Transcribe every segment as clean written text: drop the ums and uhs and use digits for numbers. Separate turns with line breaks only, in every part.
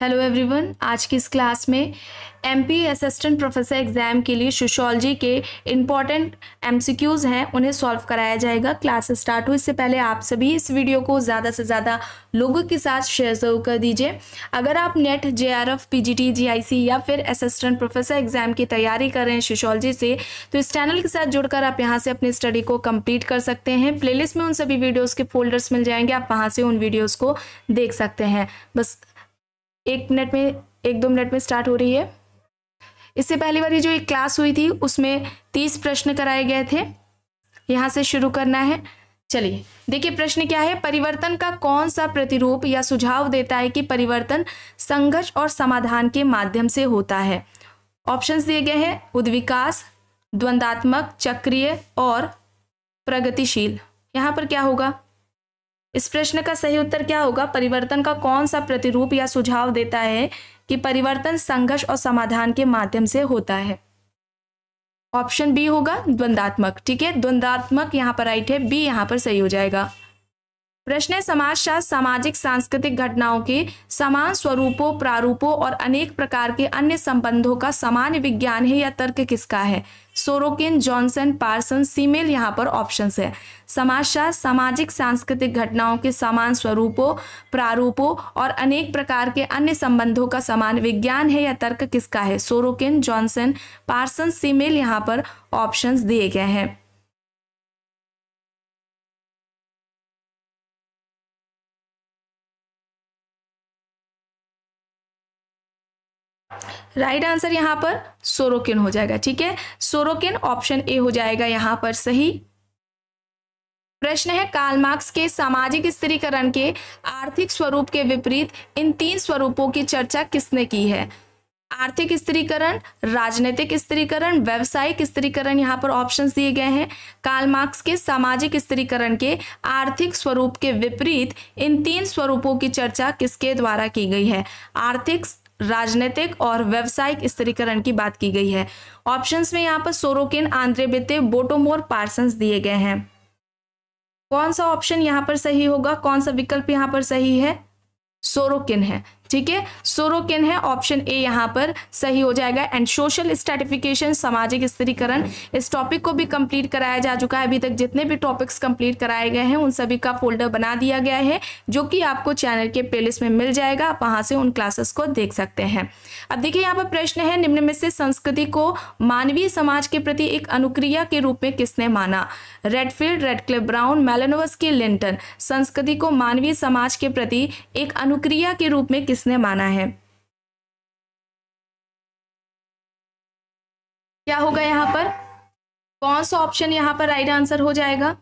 Hello everyone, आज की इस क्लास में एमपी असिस्टेंट प्रोफेसर एग्जाम के लिए सोशियोलॉजी के इम्पॉर्टेंट एमसीक्यूज़ हैं, उन्हें सॉल्व कराया जाएगा। क्लास स्टार्ट हो इससे पहले आप सभी इस वीडियो को ज़्यादा से ज़्यादा लोगों के साथ शेयर ज़रूर कर दीजिए। अगर आप नेट, जेआरएफ, पीजीटी, जीआईसी या फिर असिस्टेंट प्रोफेसर एग्जाम की तैयारी कर रहे हैं सोशियोलॉजी से, तो इस चैनल के साथ जुड़कर आप यहाँ से अपनी स्टडी को कंप्लीट कर सकते हैं। प्लेलिस्ट में उन सभी वीडियोज़ के फोल्डर्स मिल जाएंगे, आप वहाँ से उन वीडियोज़ को देख सकते हैं। बस 1-2 मिनट में स्टार्ट हो रही है। इससे पहली वाली जो एक क्लास हुई थी उसमें 30 प्रश्न कराए गए थे। यहाँ से शुरू करना है। चलिए देखिए, प्रश्न क्या है। परिवर्तन का कौन सा प्रतिरूप या सुझाव देता है कि परिवर्तन संघर्ष और समाधान के माध्यम से होता है। ऑप्शंस दिए गए हैं, उद्विकास, द्वंद्वात्मक, चक्रीय और प्रगतिशील। यहाँ पर क्या होगा, इस प्रश्न का सही उत्तर क्या होगा। परिवर्तन का कौन सा प्रतिरूप या सुझाव देता है कि परिवर्तन संघर्ष और समाधान के माध्यम से होता है। ऑप्शन बी होगा द्वंद्वात्मक। ठीक है, द्वंद्वात्मक यहाँ पर राइट है, बी यहाँ पर सही हो जाएगा। प्रश्न है, समाजशास्त्र सामाजिक सांस्कृतिक घटनाओं के समान स्वरूपों, प्रारूपों और अनेक प्रकार के अन्य संबंधों का सामान्य विज्ञान है या तर्क किसका है। सोरोकिन, जॉनसन, पार्सन, सीमेल यहाँ पर ऑप्शंस है। समाजशास्त्र सामाजिक सांस्कृतिक घटनाओं के समान स्वरूपों, प्रारूपों और अनेक प्रकार के अन्य संबंधों का समान विज्ञान है या तर्क किसका है। सोरोकिन, जॉनसन, पार्सन, सीमेल यहाँ पर ऑप्शंस दिए गए हैं। राइट आंसर यहाँ पर सोरोकिन हो जाएगा। ठीक है, सोरोकिन ऑप्शन ए हो जाएगा यहाँ पर सही। प्रश्न है, कार्ल मार्क्स के सामाजिक स्थिरीकरण के आर्थिक स्वरूप के विपरीत इन 3 स्वरूपों की चर्चा किसने की है। आर्थिक स्थिरीकरण, राजनीतिक स्थिरीकरण, व्यावसायिक स्थिरीकरण। यहाँ पर ऑप्शंस दिए गए हैं। कार्ल मार्क्स के सामाजिक स्थिरीकरण के आर्थिक स्वरूप के विपरीत इन 3 स्वरूपों की चर्चा किसके द्वारा की गई है। आर्थिक, राजनीतिक और व्यावसायिक स्थिरीकरण की बात की गई है। ऑप्शंस में यहाँ पर सोरोकिन, आंद्रे बिते, बोटोमोर, पार्सन्स दिए गए हैं। कौन सा ऑप्शन यहाँ पर सही होगा, कौन सा विकल्प यहाँ पर सही है। सोरोकिन है। ठीक है, सोरोकिन है, ऑप्शन ए यहाँ पर सही हो जाएगा। एंड सोशल स्ट्रैटिफिकेशन, सामाजिक स्थिरीकरण, इस टॉपिक को भी कंप्लीट कराया जा चुका है। अभी तक जितने भी टॉपिक्स कंप्लीट कराए गए हैं उन सभी का फोल्डर बना दिया गया है, जो कि आपको चैनल के प्लेलिस्ट में मिल जाएगा। आप वहां से उन क्लासेस को देख सकते हैं। अब देखिए, यहाँ पर प्रश्न है, निम्न में से संस्कृति को मानवीय समाज के प्रति एक अनुक्रिया के रूप में किसने माना। Redfield, Radcliffe Brown, Malinowski, Linton. संस्कृति को मानवीय समाज के प्रति एक अनुक्रिया के रूप में किसने माना है। क्या होगा यहाँ पर, कौन सा ऑप्शन यहाँ पर राइट आंसर हो जाएगा।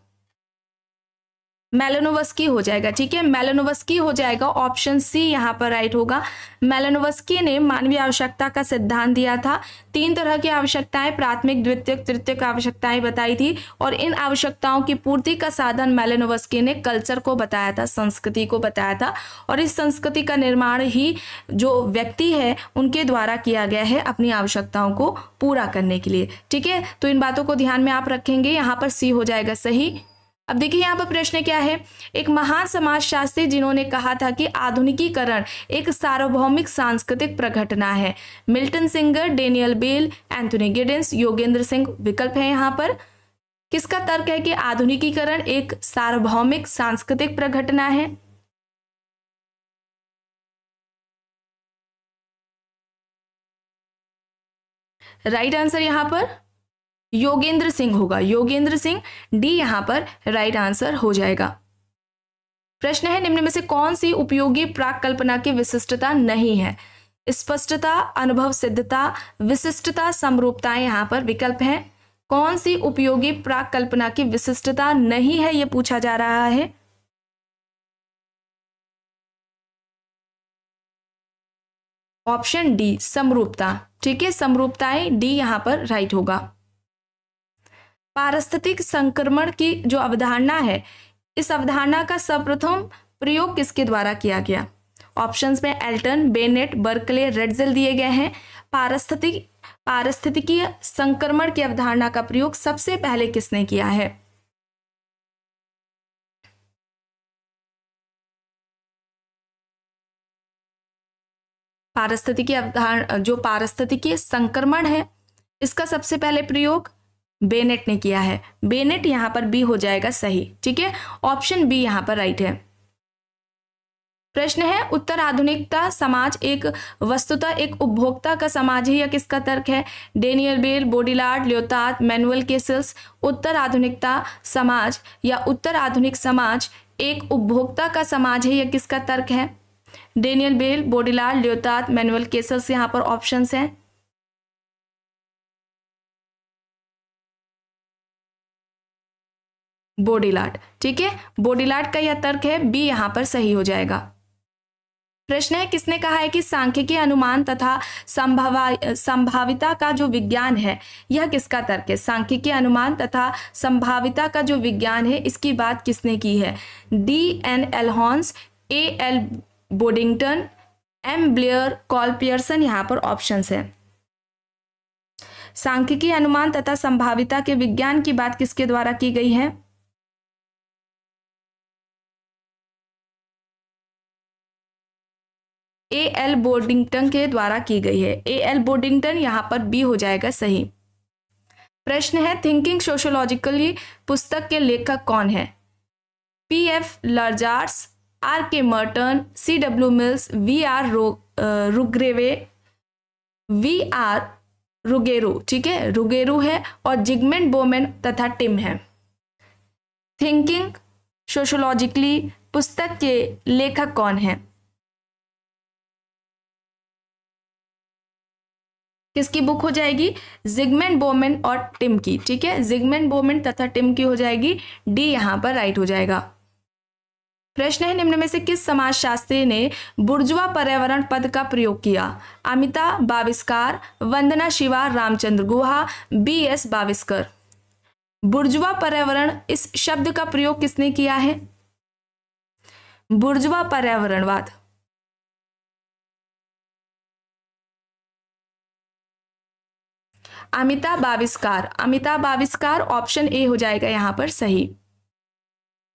मैलिनोवस्की हो जाएगा। ठीक है, मैलिनोवस्की हो जाएगा, ऑप्शन सी यहाँ पर राइट होगा। मैलिनोवस्की ने मानवीय आवश्यकता का सिद्धांत दिया था। 3 तरह की आवश्यकताएं, प्राथमिक, द्वितीयक, तृतीयक आवश्यकताएं बताई थी, और इन आवश्यकताओं की पूर्ति का साधन मैलिनोवस्की ने कल्चर को बताया था, संस्कृति को बताया था। और इस संस्कृति का निर्माण ही जो व्यक्ति है उनके द्वारा किया गया है अपनी आवश्यकताओं को पूरा करने के लिए। ठीक है, तो इन बातों को ध्यान में आप रखेंगे, यहाँ पर सी हो जाएगा सही। अब देखिए, यहाँ पर प्रश्न क्या है। एक महान समाजशास्त्री जिन्होंने कहा था कि आधुनिकीकरण एक सार्वभौमिक सांस्कृतिक प्रघटना है। Milton Singer, Daniel Bell, Anthony Giddens, Yogendra Singh विकल्प है। यहाँ पर किसका तर्क है कि आधुनिकीकरण एक सार्वभौमिक सांस्कृतिक प्रघटना है। राइट आंसर यहाँ पर योगेंद्र सिंह होगा, योगेंद्र सिंह, डी यहाँ पर राइट आंसर हो जाएगा। प्रश्न है, निम्न में से कौन सी उपयोगी प्राक कल्पना की विशिष्टता नहीं है। स्पष्टता, अनुभव सिद्धता, विशिष्टता, समरूपताएं यहाँ पर विकल्प हैं। कौन सी उपयोगी प्राक कल्पना की विशिष्टता नहीं है, यह पूछा जा रहा है। ऑप्शन डी, समरूपता। ठीक है, समरूपताएं, डी यहाँ पर राइट होगा। पारिस्थितिक संक्रमण की जो अवधारणा है, इस अवधारणा का सर्वप्रथम प्रयोग किसके द्वारा किया गया। ऑप्शंस में एल्टन, बेनेट, बर्कले, रेडजिल दिए गए हैं। पारिस्थितिकीय संक्रमण की अवधारणा का प्रयोग सबसे पहले किसने किया है। पारिस्थितिकी अवधारणा, जो पारिस्थितिकी संक्रमण है, इसका सबसे पहले प्रयोग बेनेट ने किया है। बेनेट यहां पर बी हो जाएगा सही। ठीक है, ऑप्शन बी यहां पर राइट है। प्रश्न है उत्तर आधुनिकता समाज एक वस्तुतः एक उपभोक्ता का समाज है, यह किसका तर्क है? Daniel Bell, Baudrillard, Lyotard, Manuel Castells. उत्तर आधुनिकता समाज या उत्तर आधुनिक समाज एक उपभोक्ता का समाज है, यह किसका तर्क है? Daniel Bell, Baudrillard, Lyotard, Manuel केसेल्स यहाँ पर ऑप्शंस हैं। बोडिलार्ड। ठीक है, बोडिलार्ड का यह तर्क है, बी यहां पर सही हो जाएगा। प्रश्न है किसने कहा है कि सांख्यिकी अनुमान तथा संभाविता का जो विज्ञान है, यह किसका तर्क है? सांख्यिकी अनुमान तथा संभाविता का जो विज्ञान है, इसकी बात किसने की है? D.N. एल्होन्स, A.L. Boddington, M. Blair, call Pearson यहाँ पर ऑप्शंस है। सांख्यिकी अनुमान तथा संभाविता के विज्ञान की बात किसके द्वारा की गई है? A.L. बोडिंगटन के द्वारा की गई है। A.L. बोडिंगटन यहां पर बी हो जाएगा सही। प्रश्न है थिंकिंग सोशियोलॉजिकली पुस्तक के लेखक कौन है? P.F. लर्जार्स, R.K. Merton, C.W. Mills, V.R. रुग्रेवे, V.R. रुगेरू। ठीक है, रुगेरू है और जिगमेंट बोमेन तथा टिम है। थिंकिंग सोशियोलॉजिकली पुस्तक के लेखक कौन है? किसकी बुक हो जाएगी? जिगमेंट बोमेन और टिम की। ठीक है, जिगमेंट बोमेन तथा टिम की हो जाएगी, डी यहां पर राइट हो जाएगा। प्रश्न है निम्न में से किस समाजशास्त्री ने बुर्जुआ पर्यावरण पद का प्रयोग किया? अमिता बाविस्कार, वंदना शिवा, रामचंद्र गुहा, B.S. बाविस्कर। बुर्जुआ पर्यावरण इस शब्द का प्रयोग किसने किया है? बुर्जुआ पर्यावरणवाद। अमिता बाविस्कार। अमिता बाविस्कार ऑप्शन ए हो जाएगा यहां पर सही।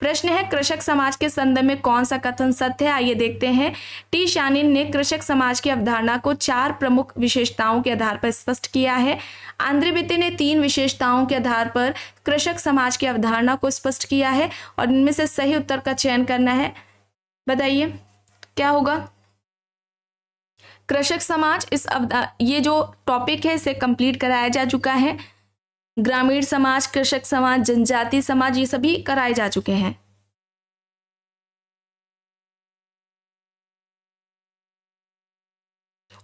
प्रश्न है कृषक समाज के संदर्भ में कौन सा कथन सत्य है? आइए देखते हैं। टी शानिन ने कृषक समाज की अवधारणा को 4 प्रमुख विशेषताओं के आधार पर स्पष्ट किया है। आंद्रे बिते ने 3 विशेषताओं के आधार पर कृषक समाज की अवधारणा को स्पष्ट किया है और इनमें से सही उत्तर का चयन करना है। बताइए क्या होगा? कृषक समाज ये जो टॉपिक है इसे कंप्लीट कराया जा चुका है। ग्रामीण समाज, कृषक समाज, जनजाति समाज, ये सभी कराए जा चुके हैं।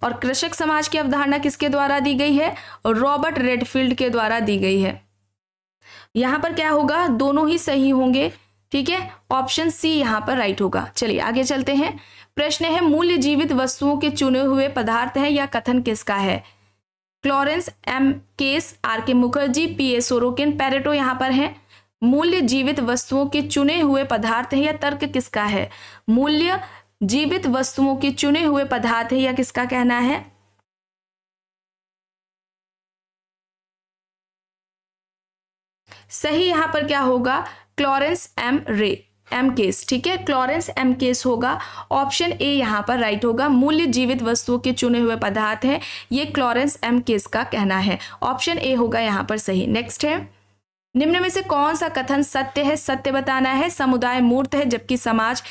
और कृषक समाज की अवधारणा किसके द्वारा दी गई है? रॉबर्ट रेडफील्ड के द्वारा दी गई है। यहां पर क्या होगा? दोनों ही सही होंगे। ठीक है, ऑप्शन सी यहां पर राइट होगा। चलिए आगे चलते हैं। प्रश्न है मूल्य जीवित वस्तुओं के चुने हुए पदार्थ है, यह कथन किसका है? क्लोरेंस, M. Case, R.K. Mukherjee, P.A. Sorokin, Pareto यहां पर है। मूल्य जीवित वस्तुओं के चुने हुए पदार्थ है, यह तर्क किसका है? मूल्य जीवित वस्तुओं के चुने हुए पदार्थ है, यह किसका कहना है? सही यहां पर क्या होगा? क्लोरेंस M. केस। ठीक है, क्लोरेंस M. केस होगा। ऑप्शन ए यहां पर राइट होगा। मूल्य जीवित वस्तुओं के चुने हुए पदार्थ है, ये क्लोरेंस M. केस का कहना है। ऑप्शन ए होगा यहां पर सही। नेक्स्ट है निम्न में से कौन सा कथन सत्य है? सत्य बताना है। समुदाय मूर्त है जबकि समाज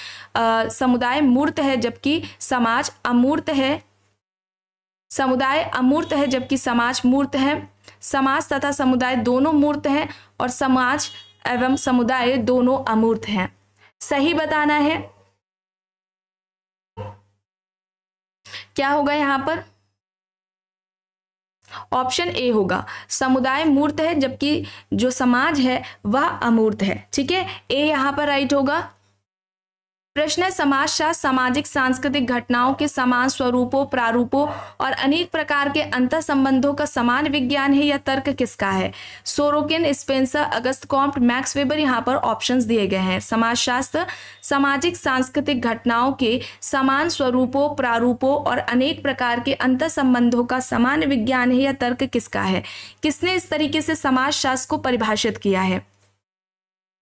समुदाय मूर्त है जबकि समाज अमूर्त है। समुदाय अमूर्त है जबकि समाज मूर्त है। समाज तथा समुदाय दोनों मूर्त हैं और समाज एवं समुदाय दोनों अमूर्त हैं। सही बताना है। क्या होगा यहां पर? ऑप्शन ए होगा। समुदाय मूर्त है जबकि जो समाज है वह अमूर्त है। ठीक है, ए यहां पर राइट होगा। प्रश्न है समाजशास्त्र सामाजिक सांस्कृतिक घटनाओं के समान स्वरूपों, प्रारूपों और अनेक प्रकार के अंतर संबंधों का समान विज्ञान है, यह तर्क किसका है? Sorokin, Spencer, Auguste Comte, max weber यहाँ पर ऑप्शंस दिए गए हैं। समाजशास्त्र सामाजिक सांस्कृतिक घटनाओं के समान स्वरूपों, प्रारूपों और अनेक प्रकार के अंतर संबंधों का समान विज्ञान है, यह तर्क किसका है? किसने इस तरीके से समाजशास्त्र को परिभाषित किया है?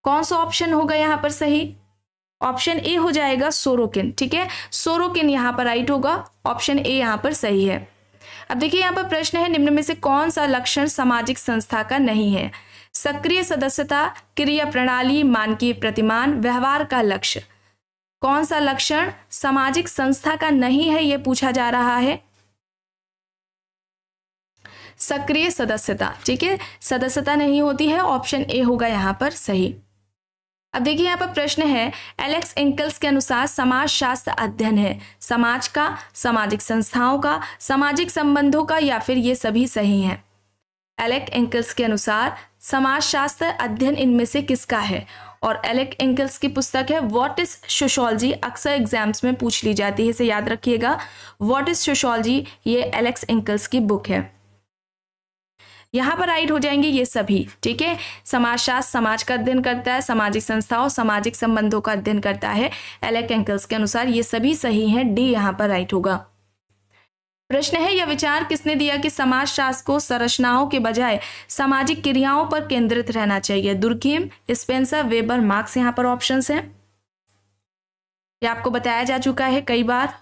कौन सा ऑप्शन होगा यहाँ पर सही? ऑप्शन ए हो जाएगा सोरोकिन। ठीक है, सोरोकिन यहाँ पर राइट होगा, ऑप्शन ए यहाँ पर सही है। अब देखिए यहाँ पर प्रश्न है, निम्न में से कौन सा लक्षण सामाजिक संस्था का नहीं है? सक्रिय सदस्यता, क्रिया प्रणाली, मानकीय प्रतिमान, व्यवहार का लक्ष्य। कौन सा लक्षण सामाजिक संस्था का नहीं है, यह पूछा जा रहा है। सक्रिय सदस्यता। ठीक है, सदस्यता नहीं होती है, ऑप्शन ए होगा यहाँ पर सही। अब देखिए यहाँ पर प्रश्न है, एलेक्स एंकल्स के अनुसार समाज शास्त्र अध्ययन है समाज का, सामाजिक संस्थाओं का, सामाजिक संबंधों का, या फिर ये सभी सही हैं। एलेक्स एंकल्स के अनुसार समाज शास्त्र अध्ययन इनमें से किसका है? और एलेक्स एंकल्स की पुस्तक है व्हाट इज सोशियोलॉजी, अक्सर एग्जाम्स में पूछ ली जाती है, इसे याद रखिएगा। व्हाट इज सोशियोलॉजी, ये एलेक्स एंकल्स की बुक है। यहाँ पर राइट हो जाएंगे ये सभी। ठीक है, समाजशास्त्र समाज का अध्ययन करता है, सामाजिक संस्थाओं सामाजिक संबंधों का अध्ययन करता है। एलेक्स एंकल्स के अनुसार ये सभी सही हैं, डी यहाँ पर राइट होगा। प्रश्न है, यह विचार किसने दिया कि समाजशास्त्र को संरचनाओं के बजाय सामाजिक क्रियाओं पर केंद्रित रहना चाहिए? दुर्खीम, स्पेंसर, वेबर, मार्क्स यहाँ पर ऑप्शंस हैं। यह आपको बताया जा चुका है कई बार।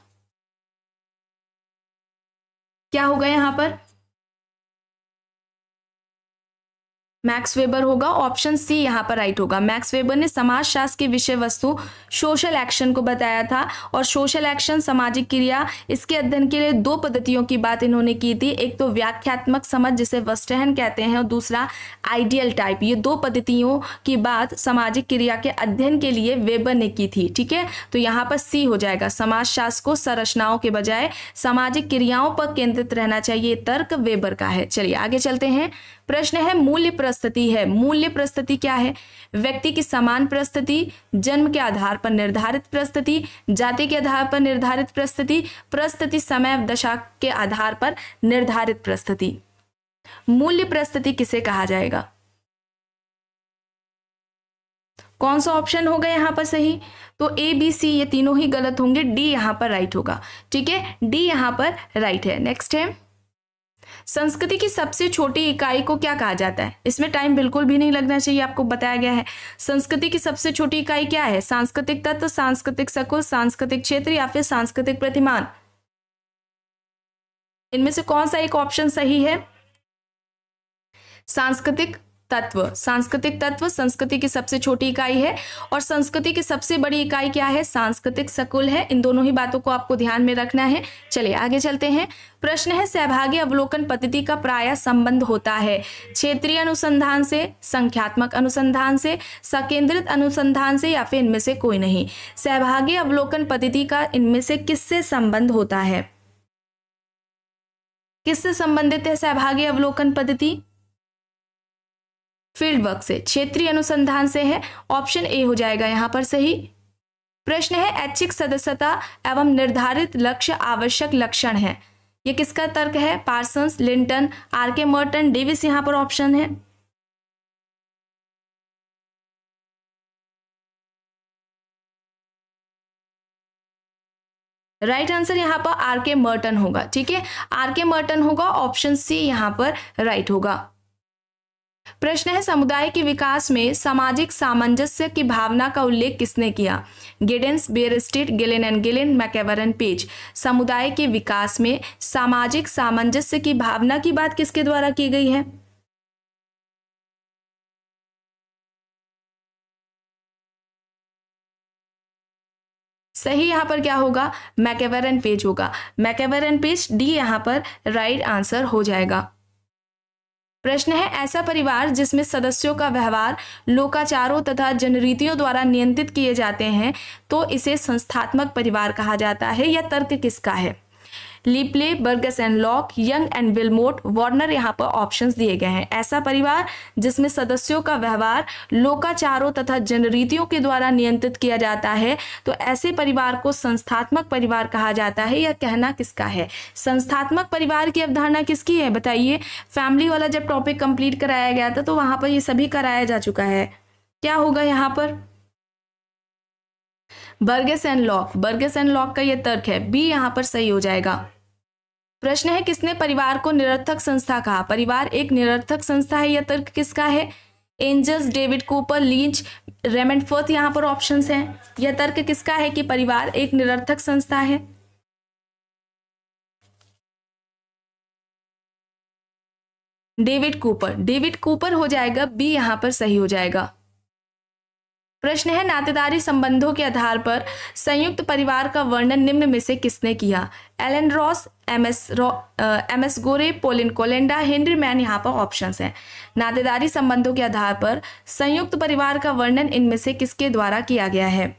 क्या होगा यहाँ पर? मैक्स वेबर होगा, ऑप्शन सी यहाँ पर राइट होगा। मैक्स वेबर ने समाजशास्त्र की विषय वस्तु सोशल एक्शन को बताया था, और सोशल एक्शन सामाजिक क्रिया, इसके अध्ययन के लिए दो पद्धतियों की बात इन्होंने की थी। एक तो व्याख्यात्मक समझ जिसे वेस्टहन कहते हैं, और दूसरा आइडियल टाइप। ये दो पद्धतियों की बात सामाजिक क्रिया के अध्ययन के लिए वेबर ने की थी। ठीक है, तो यहाँ पर सी हो जाएगा, समाजशास्त्र को संरचनाओं के बजाय सामाजिक क्रियाओं पर केंद्रित रहना चाहिए, तर्क वेबर का है। चलिए आगे चलते हैं। प्रश्न है, मूल्य प्रस्तुति है। मूल्य प्रस्तुति क्या है? व्यक्ति की समान प्रस्तुति, जन्म के आधार पर निर्धारित प्रस्तुति, जाति के आधार पर निर्धारित प्रस्तुति, प्रस्तुति समय दशा के आधार पर निर्धारित प्रस्तुति। मूल्य प्रस्तुति किसे कहा जाएगा? कौन सा ऑप्शन होगा यहाँ पर सही? तो ए बी सी ये तीनों ही गलत होंगे, डी यहाँ पर राइट होगा। ठीक है, डी यहाँ पर राइट है। नेक्स्ट है, संस्कृति की सबसे छोटी इकाई को क्या कहा जाता है? इसमें टाइम बिल्कुल भी नहीं लगना चाहिए, आपको बताया गया है। संस्कृति की सबसे छोटी इकाई क्या है? सांस्कृतिक तत्व, सांस्कृतिक सकुल, सांस्कृतिक क्षेत्र, या फिर सांस्कृतिक प्रतिमान। इनमें से कौन सा एक ऑप्शन सही है? सांस्कृतिक तत्व। सांस्कृतिक तत्व संस्कृति की सबसे छोटी इकाई है, और संस्कृति की सबसे बड़ी इकाई क्या है? सांस्कृतिक सकुल है। इन दोनों ही बातों को आपको ध्यान में रखना है। चलिए आगे चलते हैं। प्रश्न है, सहभागी अवलोकन पद्धति का प्रायः संबंध होता है क्षेत्रीय अनुसंधान से, संख्यात्मक अनुसंधान से, सकेंद्रित अनुसंधान से, या फिर इनमें से कोई नहीं। सहभागी अवलोकन पद्धति का इनमें से किससे संबंध होता है? किससे संबंधित है सहभागी अवलोकन पद्धति? फील्ड वर्क से, क्षेत्रीय अनुसंधान से है, ऑप्शन ए हो जाएगा यहाँ पर सही। प्रश्न है, ऐच्छिक सदस्यता एवं निर्धारित लक्ष्य आवश्यक लक्षण है। ये किसका तर्क है? Parsons, Linton, R K. Merton, Davis यहाँ पर ऑप्शन है। राइट आंसर यहाँ पर आर.के. मर्टन होगा। ठीक है, आर.के. मर्टन होगा, ऑप्शन सी यहाँ पर राइट होगा। प्रश्न है, समुदाय के विकास में सामाजिक सामंजस्य की भावना का उल्लेख किसने किया? Giddens, Bierstedt, Gillin and Gillin, MacIver and Page. समुदाय के विकास में सामाजिक सामंजस्य की भावना की बात किसके द्वारा की गई है? सही यहाँ पर क्या होगा? मैकेवर एंड पेज होगा। मैकेवर एंड पेज, डी यहाँ पर राइट आंसर हो जाएगा। प्रश्न है, ऐसा परिवार जिसमें सदस्यों का व्यवहार लोकाचारों तथा जनरीतियों द्वारा नियंत्रित किए जाते हैं, तो इसे संस्थात्मक परिवार कहा जाता है। यह तर्क किसका है? Le Play, Burgess and Locke, Young and Willmott, Warner यहाँ पर ऑप्शंस दिए गए हैं। ऐसा परिवार जिसमें सदस्यों का व्यवहार लोकाचारों तथा जनरीतियों के द्वारा नियंत्रित किया जाता है, तो ऐसे परिवार को संस्थात्मक परिवार कहा जाता है। यह कहना किसका है? संस्थात्मक परिवार की अवधारणा किसकी है बताइए? फैमिली वाला जब टॉपिक कंप्लीट कराया गया था तो वहां पर ये सभी कराया जा चुका है। क्या होगा यहाँ पर? Burgess and lock. Burgess and lock का यह तर्क है, बी यहाँ पर सही हो जाएगा। प्रश्न है, किसने परिवार को निरर्थक संस्था कहा? परिवार एक निरर्थक संस्था है, यह तर्क किसका है? एंजल्स, डेविड कूपर, लीच, रेमंडफोर्थ यहाँ पर ऑप्शंस हैं। यह तर्क किसका है कि परिवार एक निरर्थक संस्था है? डेविड कूपर, डेविड कूपर हो जाएगा, बी यहाँ पर सही हो जाएगा। प्रश्न है नातेदारी संबंधों के आधार पर संयुक्त परिवार का वर्णन निम्न में से किसने किया? एलन रॉस, एम एस गोरे, पोलिन कोलेंडा, हेनरी मैन यहाँ पर ऑप्शंस हैं। नातेदारी संबंधों के आधार पर संयुक्त परिवार का वर्णन इनमें से किसके द्वारा किया गया है?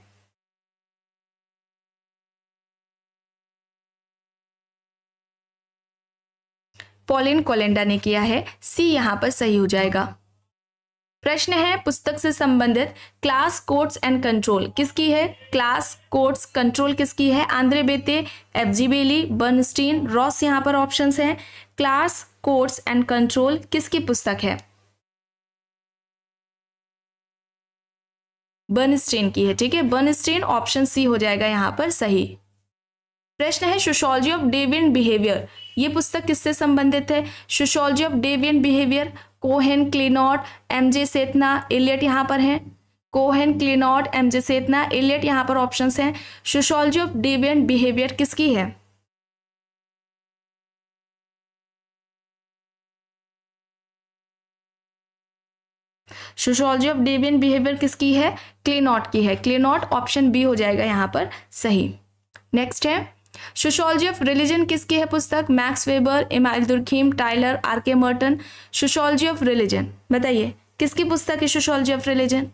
पोलिन कोलेंडा ने किया है, सी यहाँ पर सही हो जाएगा। प्रश्न है पुस्तक से संबंधित क्लास कोड्स एंड कंट्रोल किसकी है? क्लास कोड्स कंट्रोल किसकी है? आंद्रे बेते, एफजी बेली, बर्नस्टीन, रॉस यहाँ पर ऑप्शंस हैं। क्लास कोड्स एंड कंट्रोल किसकी पुस्तक है? बर्नस्टीन की है, ठीक है, बर्नस्टीन, ऑप्शन सी हो जाएगा यहाँ पर सही। प्रश्न है सोशियोलॉजी ऑफ डेविएंट बिहेवियर, ये पुस्तक किससे संबंधित है? Sociology of deviant behaviour, Cohen, Clinard, MJ Sethna, Elliott यहाँ पर हैं। Cohen, Clinard, MJ Sethna, Elliott यहाँ पर ऑप्शंस हैं। सोशियोलॉजी ऑफ डेविएंट बिहेवियर किसकी है? सोशियोलॉजी ऑफ डेविएंट बिहेवियर किसकी है? क्लिनॉट की है। क्लिनॉट, ऑप्शन बी हो जाएगा यहाँ पर सही। नेक्स्ट है सोशियोलॉजी ऑफ रिलीजन किसकी है पुस्तक? Max Weber, Emile Durkheim, Tylor, R K. Merton. Sociology of religion बताइए किसकी पुस्तक है? Sociology of religion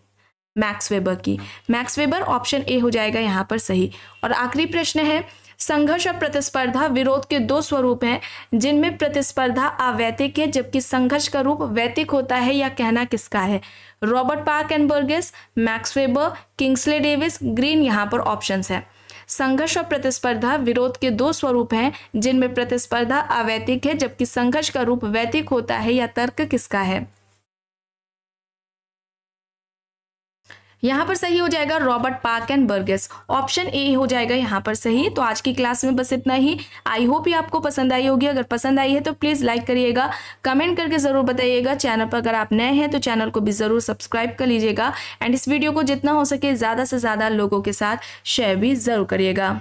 Max Weber की। मैक्स वेबर, ऑप्शन ए हो जाएगा यहाँ पर सही। और आखिरी प्रश्न है संघर्ष और प्रतिस्पर्धा विरोध के दो स्वरूप हैं जिनमें प्रतिस्पर्धा अवैतिक है जबकि संघर्ष का रूप वैतिक होता है, यह कहना किसका है? Robert park and Burgess, max weber, Kingsley Davis, green यहाँ पर ऑप्शंस है। संघर्ष और प्रतिस्पर्धा विरोध के दो स्वरूप हैं जिनमें प्रतिस्पर्धा अवैतिक है जबकि संघर्ष का रूप वैतिक होता है, यह तर्क किसका है? यहाँ पर सही हो जाएगा Robert park and Burgess, option A हो जाएगा यहाँ पर सही। तो आज की क्लास में बस इतना ही। आई होप ये आपको पसंद आई होगी। अगर पसंद आई है तो प्लीज़ लाइक करिएगा, कमेंट करके ज़रूर बताइएगा। चैनल पर अगर आप नए हैं तो चैनल को भी ज़रूर सब्सक्राइब कर लीजिएगा एंड इस वीडियो को जितना हो सके ज़्यादा से ज़्यादा लोगों के साथ शेयर भी ज़रूर करिएगा।